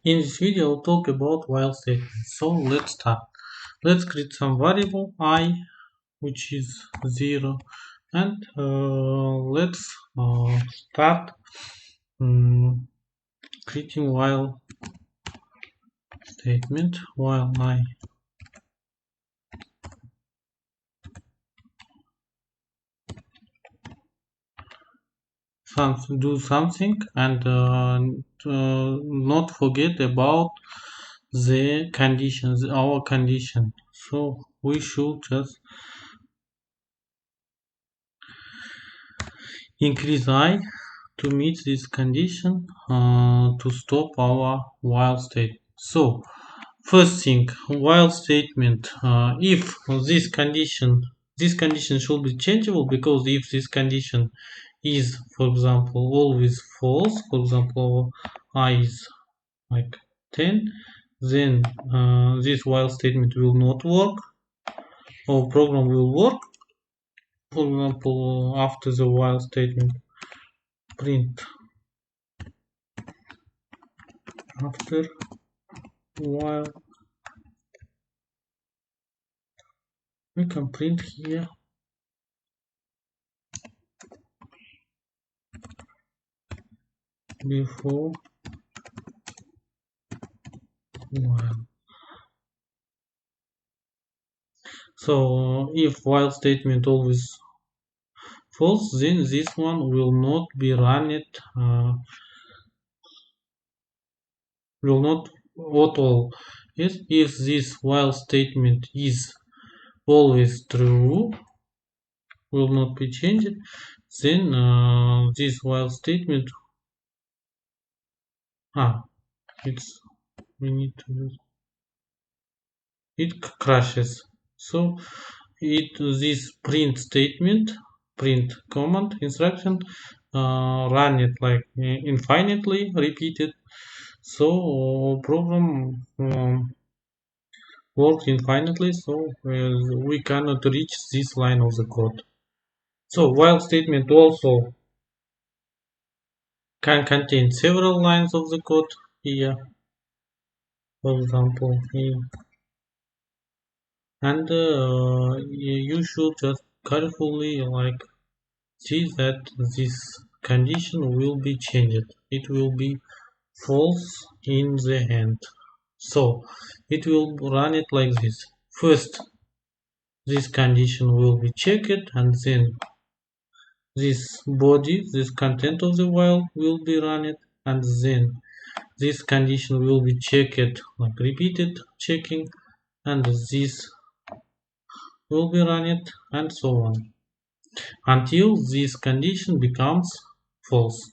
In this video, I'll talk about while statements. So let's start. Let's create some variable I, which is 0, and let's start creating while statement while I do something, and not forget about the conditions, our condition. So we should just increase I to meet this condition to stop our while state. So first thing, while statement, if this condition should be changeable, because if this condition is, for example, always false, for example I is like 10, then this while statement will not work, or program will work. For example, after the while statement, print after while, we can print here before while. So if while statement always false, then this one will not be run it, will not at all. Yes, if this while statement is always true, will not be changed, then this while statement, it's, we need to use, it crashes. So this print statement, print command instruction, run it like infinitely repeated, so program works infinitely, so we cannot reach this line of the code. So while statement also can contain several lines of the code here, for example here, and you should just carefully like see that this condition will be changed. It will be false in the end. So it will run it like this. First, this condition will be checked, and then this body, this content of the while will be run, and then this condition will be checked, like repeated checking, and this will be run, and so on, until this condition becomes false.